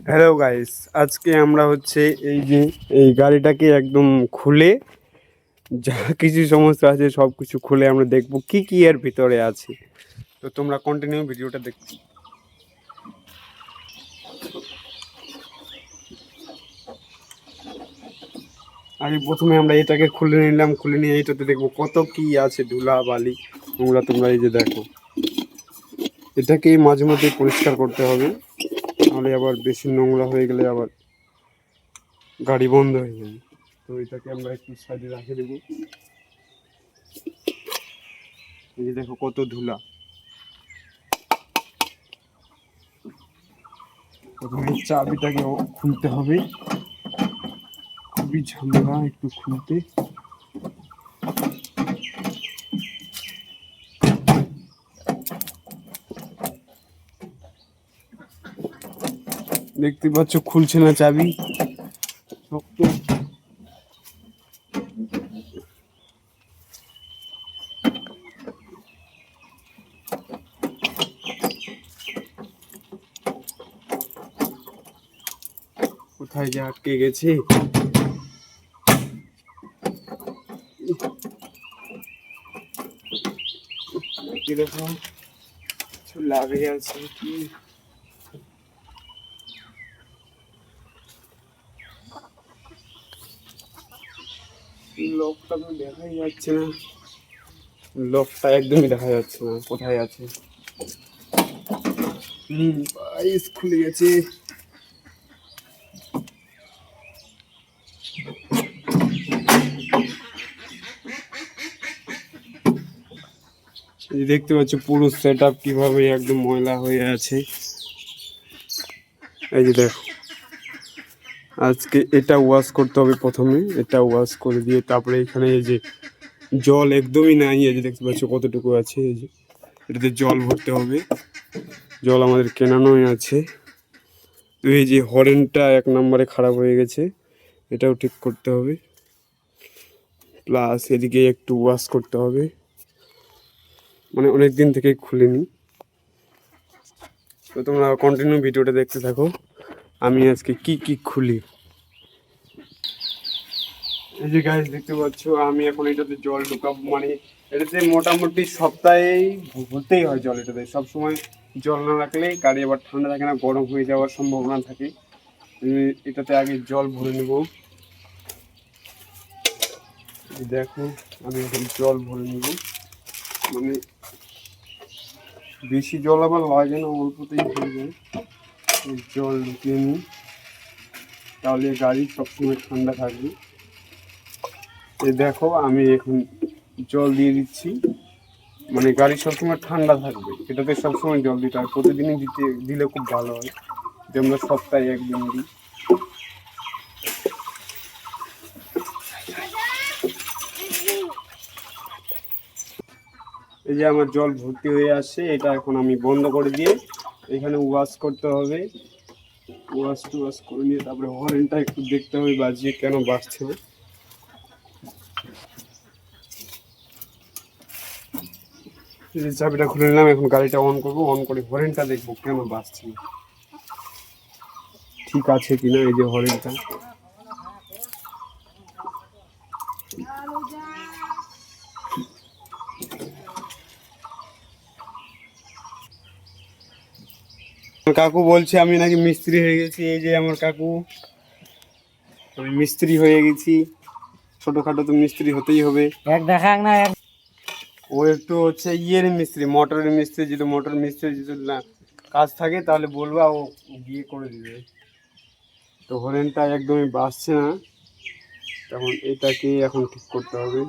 Hello guys, আজকে আমরা হচ্ছে এই যে এই গাড়িটাকে একদম খুলে যা কিছু সমস্যা আছে সব কিছু খুলে আমরা দেখবো কি কি এর ভিতরে আছে। তো তোমরা কন্টিনিউ ভিডিওটা দেখো। আগে প্রথমে আমরা এটাকে খুলে নিলাম, খুলে নিয়ে এটাতে দেখবো কত কি আছে, ধুলা বালি ওগুলা তোমরা এই যে দেখো। এটাকে মাঝে মাঝে পরিষ্কার করতে হবে, নাহলে আবার বেশি নোংরা হয়ে গেলে আবার গাড়ি বন্ধ হয়ে যাবে। তো এটাকে আমরা একটু সাইডে রাখে দেবো। এই যে দেখো কত ধুলা। প্রথমে চাবিটাকে খুলতে হবে, খুবই ঝামেলা একটু খুলতে। দেখতে পাচ্ছ খুলছে না চাবি, শক্ত। কোথায় যে আটকে গেছে। কিরকম কিছু লাগে আছে কি, লকটা তো দেখাই যাচ্ছে না, লকটা একদমই দেখা যাচ্ছে না কোথায় আছে। বাইস খুলে গেছে। এই দেখতে পাচ্ছ পুরো সেট আপ কিভাবে একদম ময়লা হয়ে আছে। এই যে দেখো, আজকে এটা ওয়াশ করতে হবে। প্রথমে এটা ওয়াশ করে দিয়ে তারপরে এখানে এই যে জল একদমই নাই, এই যে দেখতে পাচ্ছ কতটুকু আছে। এই যে এটাতে জল ভরতে হবে, জল আমাদের কেনানোই আছে। তো এই যে হরেনটা 1 নম্বরে খারাপ হয়ে গেছে, এটাও ঠিক করতে হবে। প্লাস এদিকে একটু ওয়াশ করতে হবে, মানে অনেক দিন থেকে খুলিনি। তো তোমরা কন্টিনিউ ভিডিওটা দেখতে থাকো, আমি আজকে কি কি খুলি। এই যে গাইস দেখতে পাচ্ছ, আমি এখন এটাতে জল ঢুকাবো, মানে এটাতে মোটামুটি সপ্তাহেই ভরতেই হয় জল। এটাতে সবসময় জল না রাখলে গাড়ি আবার ঠান্ডা থাকে না, গরম হয়ে যাওয়ার সম্ভাবনা থাকে। এটাতে আগে জল ভরে নেব। দেখো আমি এখন জল ভরে নেব, মানে বেশি জল আবার লাগে না, অল্পতেই হয়ে যায়। জল ঢুকিয়ে নিই, তাহলে গাড়ি সবসময় ঠান্ডা থাকবে। এই দেখো আমি এখন জল দিয়ে দিচ্ছি, মানে গাড়ি সবসময় ঠান্ডা থাকবে, এটাতে সবসময় জল দিতে হয়। প্রতিদিনই দিলে খুব ভালো হয়, যে আমরা সপ্তাহে একদিন দিই। এই যে আমার জল ভর্তি হয়ে আসছে, এটা এখন আমি বন্ধ করে দিয়ে এখানে ওয়াশ করতে হবে। ওয়াশ করে নিয়ে তারপরে হরেনটা একটু দেখতে হবে বাজিয়ে কেন বাজছে না। চাবিটা খুলে নিলাম, এখন গাড়িটা অন করবো, অন করে হরেনটা দেখবো কেন বাজছে না, ঠিক আছে কিনা। এই যে হরেনটা, কাকু বলছে আমি নাকি মিস্ত্রি হয়ে গেছি। এই যে আমার কাকু, আমি মিস্ত্রি হয়ে গেছি। ছোটখাটো তো মিস্ত্রি হতেই হবে। ও একটু হচ্ছে ইয়ের মিস্ত্রি, মোটরের মিস্ত্রি। যদি মোটর মিস্ত্রি যদি না কাজ থাকে তাহলে বলবা, ও গিয়ে করে দিবে। তো হরেনটা একদমই বাজছে না, তখন এটাকে এখন ঠিক করতে হবে।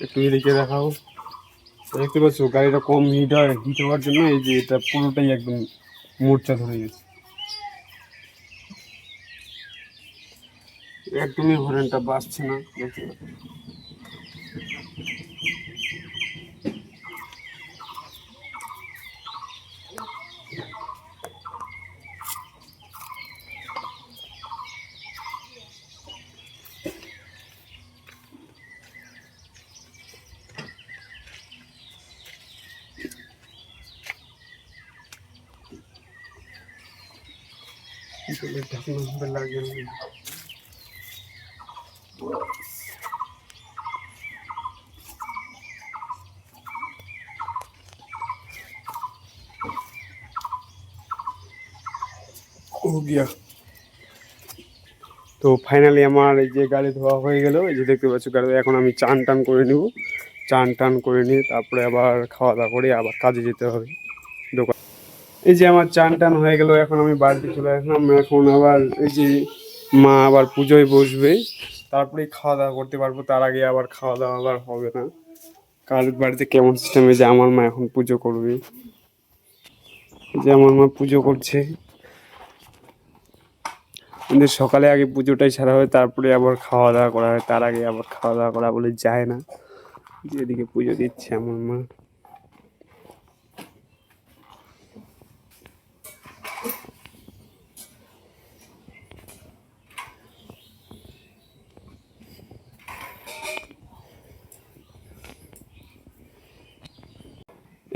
একটু এদিকে দেখাও, দেখতে পাচ্ছ গাড়িটা কম হিট হওয়ার জন্য এই যে এটা পুরোটাই একদম মূর্ছা ধরে গেছে। একদমই হরেনটা বাজছে না, দেখতে পাচ্ছ। জলের ঢাকনা হবে লাগে না। हो गया। তো ফাইনালি আমার এই যে গাড়ি ধোয়া হয়ে গেল, এই যে দেখতে পাচ্ছ গাড়ি। এখন আমি চান টান করে নেব, চান টান করে নিয়ে তারপরে আবার খাওয়া দাওয়া করে আবার কাজে যেতে হবে দোকান। এই যে আমার চান টান হয়ে গেল, এখন আমি বাড়িতে চলে আসলাম। এখন আবার এই যে মা আবার পুজোয় বসবে, তারপরে খাওয়া দাওয়া করতে পারবো। তার আগে আবার খাওয়া দাওয়া আবার হবে না। কার বাড়িতে কেমন সিস্টেমে যে আমার মা এখন পুজো করবে, যে আমার মা পুজো করছে। কিন্তু সকালে আগে পুজোটাই সারা হয়, তারপরে আবার খাওয়া দাওয়া করা হয়। তার আগে আবার খাওয়া দাওয়া করা বলে যায় না। যেদিকে পুজো দিচ্ছে আমার মা।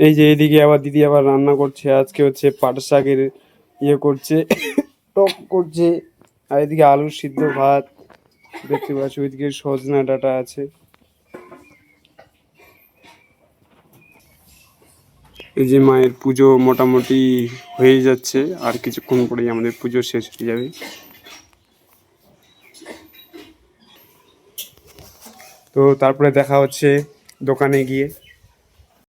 এই যে এদিকে আবার দিদি আবার রান্না করছে। আজকে হচ্ছে পাট শাকের ইয়ে করছে, টক করছে। আর এদিকে আলু সিদ্ধ ভাত দেখতে পাচ্ছি। ওইদিকে সজনা ডাঁটা আছে। এই যে মায়ের পুজো মোটামুটি হয়ে যাচ্ছে, আর কিছুক্ষণ পরেই আমাদের পুজো শেষ হয়ে যাবে। তো তারপরে দেখা হচ্ছে দোকানে গিয়ে।